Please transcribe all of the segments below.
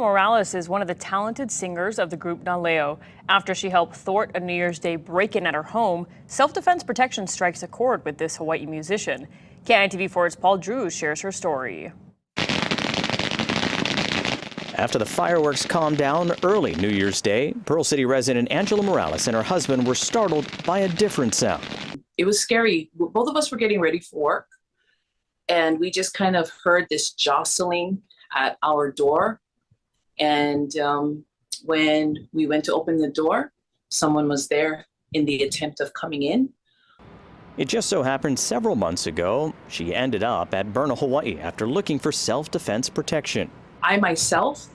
Morales is one of the talented singers of the group Naleo. After she helped thwart a New Year's Day break-in at her home, self-defense protection strikes a chord with this Hawaii musician. KNTV4's Paul Drews shares her story. After the fireworks calmed down early New Year's Day, Pearl City resident Angela Morales and her husband were startled by a different sound. It was scary. Both of us were getting ready for work, and we just kind of heard this jostling at our door. And when we went to open the door, someone was there in the attempt of coming in. It just so happened several months ago, she ended up at Byrna, Hawaii after looking for self-defense protection. I myself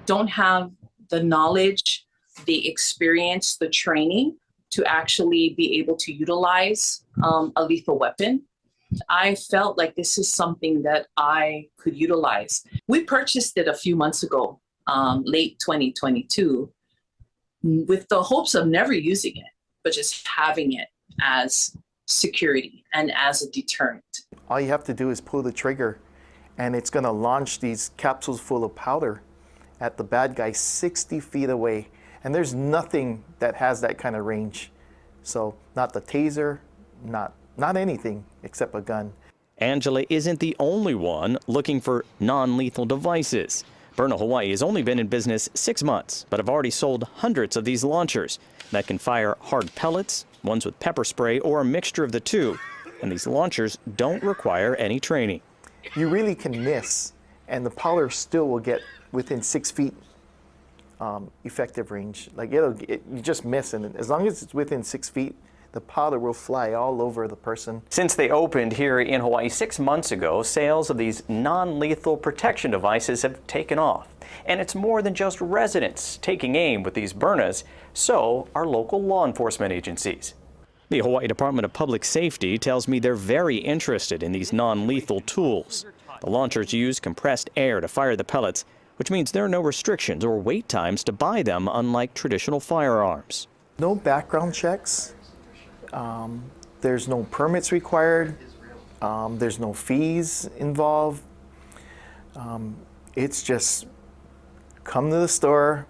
don't have the knowledge, the experience, the training to actually be able to utilize a lethal weapon. I felt like this is something that I could utilize. We purchased it a few months ago, late 2022, with the hopes of never using it, but just having it as security and as a deterrent. All you have to do is pull the trigger and it's going to launch these capsules full of powder at the bad guy 60 feet away. And there's nothing that has that kind of range. So not the taser, not anything except a gun. Angela isn't the only one looking for non-lethal devices. Byrna, Hawaii has only been in business 6 months, but have already sold hundreds of these launchers that can fire hard pellets, ones with pepper spray, or a mixture of the two. And these launchers don't require any training. You really can miss, and the powder still will get within 6 feet effective range. Like you just miss, and as long as it's within 6 feet, the powder will fly all over the person. Since they opened here in Hawaii 6 months ago, sales of these non-lethal protection devices have taken off. And it's more than just residents taking aim with these Byrnas, so are local law enforcement agencies. The Hawaii Department of Public Safety tells me they're very interested in these non-lethal tools. The launchers use compressed air to fire the pellets, which means there are no restrictions or wait times to buy them, unlike traditional firearms. No background checks. There's no permits required. There's no fees involved. It's just come to the store,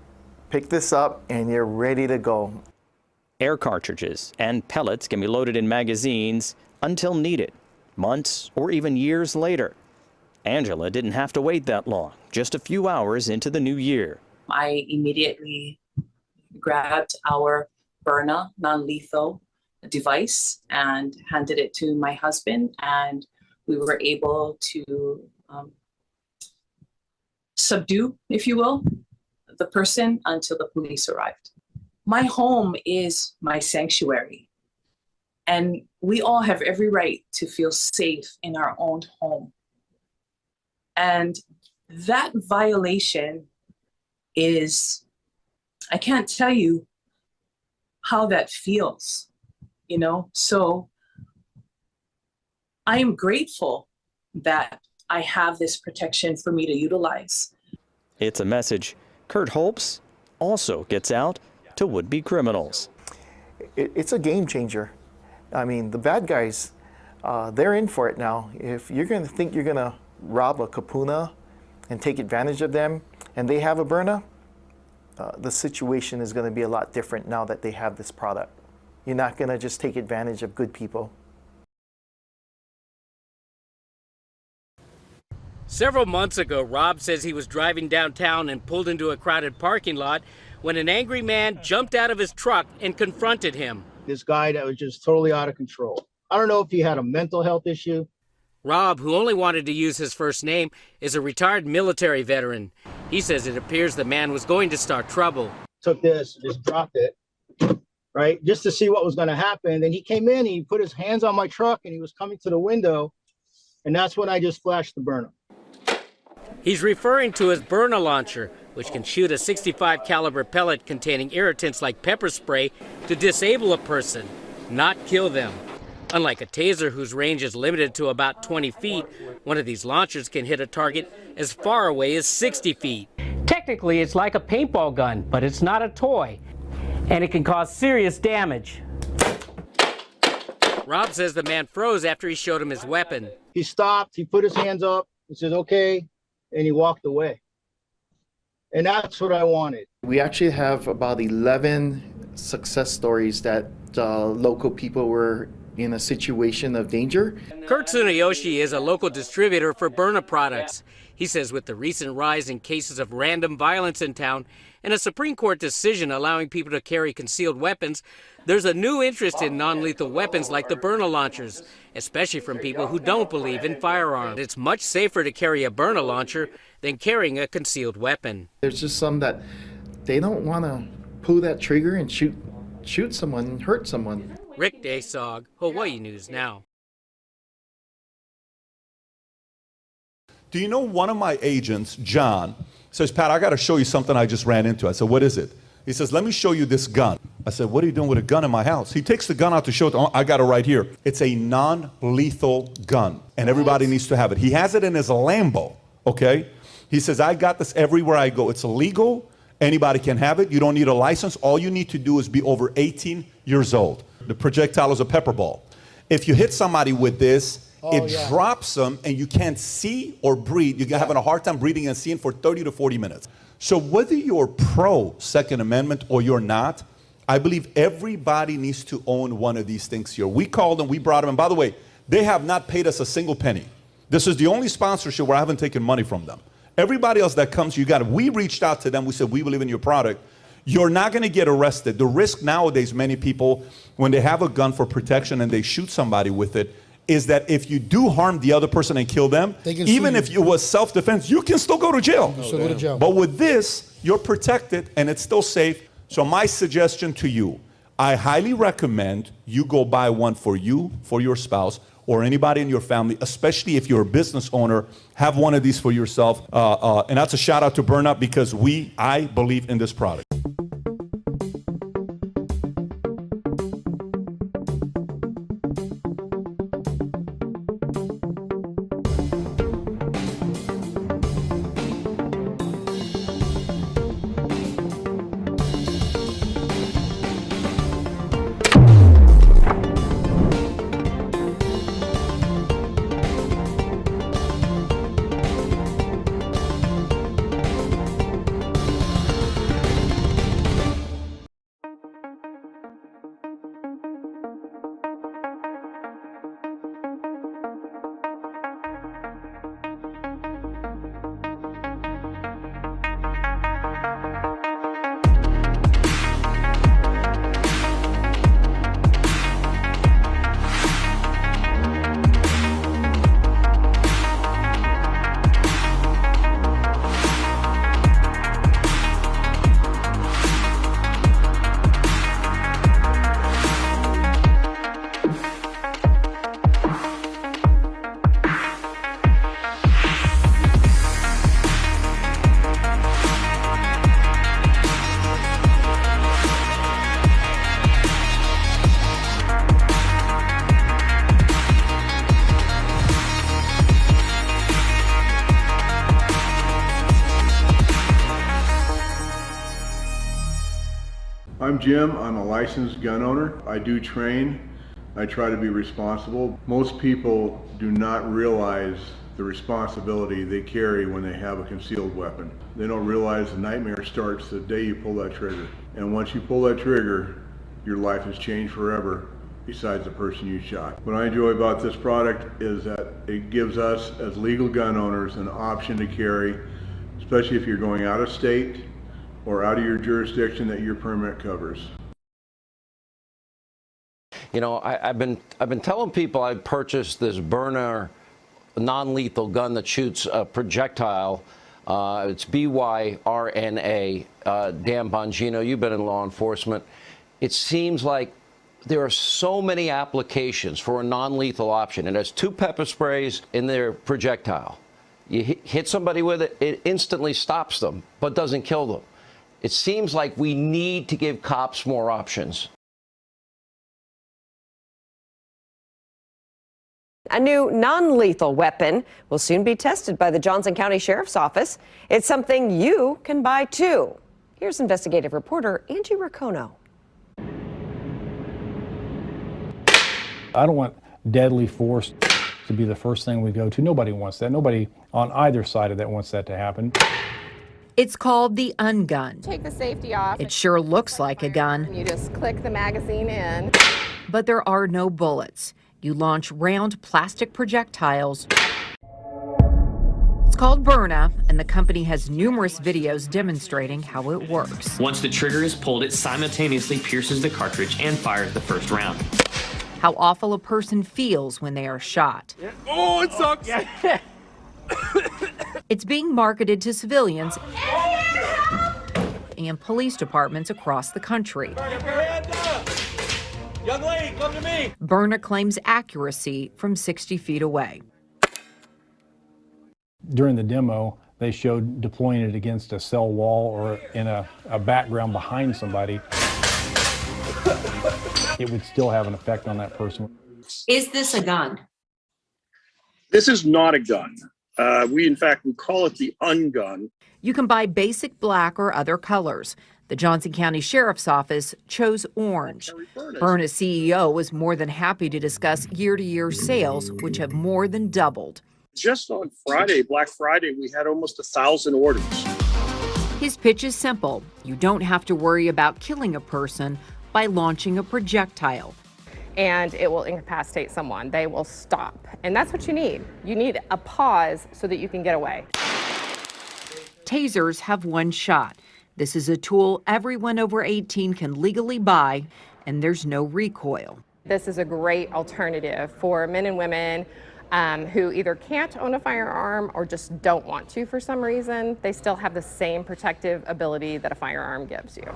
pick this up, and you're ready to go. Air cartridges and pellets can be loaded in magazines until needed, months or even years later. Angela didn't have to wait that long, just a few hours into the new year. I immediately grabbed our Byrna non-lethal device and handed it to my husband, and we were able to subdue, if you will, the person until the police arrived. My home is my sanctuary, and we all have every right to feel safe in our own home. And that violation is, I can't tell you how that feels, you know? So I am grateful that I have this protection for me to utilize. It's a message Kurt hopes also gets out to would-be criminals. It's a game changer. I mean, the bad guys, they're in for it now. If you're going to think you're going to rob a kapuna and take advantage of them, and they have a Byrna, the situation is going to be a lot different now that they have this product. You're not going to just take advantage of good people. Several months ago, Rob says he was driving downtown and pulled into a crowded parking lot when an angry man jumped out of his truck and confronted him. This guy that was just totally out of control. I don't know if he had a mental health issue. Rob, who only wanted to use his first name, is a retired military veteran. He says it appears the man was going to start trouble. Took this, just dropped it, right, just to see what was going to happen. Then he came in, he put his hands on my truck, and he was coming to the window, and that's when I just flashed the Byrna. He's referring to his Byrna launcher, which can shoot a .65 caliber pellet containing irritants like pepper spray to disable a person, not kill them. Unlike a taser, whose range is limited to about 20 feet, one of these launchers can hit a target as far away as 60 feet. Technically, it's like a paintball gun, but it's not a toy, and it can cause serious damage. Rob says the man froze after he showed him his weapon. He stopped, he put his hands up, he said, okay, and he walked away. And that's what I wanted. We actually have about 11 success stories that local people were in a situation of danger. Kurt Tsunayoshi is a local distributor for Byrna products. He says with the recent rise in cases of random violence in town and a Supreme Court decision allowing people to carry concealed weapons, there's a new interest in non-lethal weapons like the Byrna launchers, especially from people who don't believe in firearms. It's much safer to carry a Byrna launcher than carrying a concealed weapon. There's just some that they don't want to pull that trigger and shoot someone and hurt someone. Rick Daysog, Hawaii News Now. Do you know one of my agents, John, says, Pat, I got to show you something I just ran into. I said, what is it? He says, let me show you this gun. I said, what are you doing with a gun in my house? He takes the gun out to show it. Oh, I got it right here. It's a non-lethal gun, and everybody needs to have it. He has it in his Lambo, okay? He says, I got this everywhere I go. It's illegal. Anybody can have it. You don't need a license. All you need to do is be over 18 years old. The projectile is a pepper ball. If you hit somebody with this, it drops them and you can't see or breathe. You're having a hard time breathing and seeing for 30 to 40 minutes. So whether you're pro Second Amendment or you're not, I believe everybody needs to own one of these things here. We called them, we brought them, and by the way, they have not paid us a single penny. This is the only sponsorship where I haven't taken money from them. Everybody else that comes, we reached out to them, we said, we believe in your product. You're not going to get arrested. The risk nowadays, many people, when they have a gun for protection and they shoot somebody with it, is that if you do harm the other person and kill them, even if it was self-defense, you can still go to jail. But with this, you're protected and it's still safe. So my suggestion to you, I highly recommend you go buy one for you, for your spouse, or anybody in your family, especially if you're a business owner, have one of these for yourself. And that's a shout out to Byrna because I believe in this product. I'm Jim. I'm a licensed gun owner. I do train. I try to be responsible. Most people do not realize the responsibility they carry when they have a concealed weapon. They don't realize the nightmare starts the day you pull that trigger. And once you pull that trigger, your life has changed forever, besides the person you shot. What I enjoy about this product is that it gives us as legal gun owners an option to carry, especially if you're going out of state or out of your jurisdiction that your permit covers. You know, I've been telling people I purchased this Byrna non-lethal gun that shoots a projectile. It's BYRNA. Dan Bongino, you've been in law enforcement. It seems like there are so many applications for a non-lethal option. It has 2 pepper sprays in their projectile. You hit somebody with it, it instantly stops them, but doesn't kill them. It seems like we need to give cops more options. A new non-lethal weapon will soon be tested by the Johnson County Sheriff's Office. It's something you can buy too. Here's investigative reporter Angie Raccono. I don't want deadly force to be the first thing we go to. Nobody wants that. Nobody on either side of that wants that to happen. It's called the Ungun. Take the safety off. It sure looks like a gun, You just click the magazine in. but there are no bullets. You launch round plastic projectiles. It's called Byrna, and the company has numerous videos demonstrating how it works. Once the trigger is pulled, it simultaneously pierces the cartridge and fires the first round. How awful a person feels when they are shot. Oh, it sucks! It's being marketed to civilians and police departments across the country. Young lady, come to me! Byrna claims accuracy from 60 feet away. During the demo, they showed deploying it against a cell wall or in a background behind somebody. It would still have an effect on that person. Is this a gun? This is not a gun. In fact, we call it the Ungun. You can buy basic black or other colors. The Johnson County Sheriff's Office chose orange. Byrna's CEO was more than happy to discuss year-to-year sales, which have more than doubled. Just on Friday, Black Friday, we had almost 1,000 orders. His pitch is simple. You don't have to worry about killing a person by launching a projectile. And it will incapacitate someone. They will stop. And that's what you need. You need a pause so that you can get away. Tasers have one shot. This is a tool everyone over 18 can legally buy, and there's no recoil. This is a great alternative for men and women who either can't own a firearm or just don't want to for some reason. They still have the same protective ability that a firearm gives you.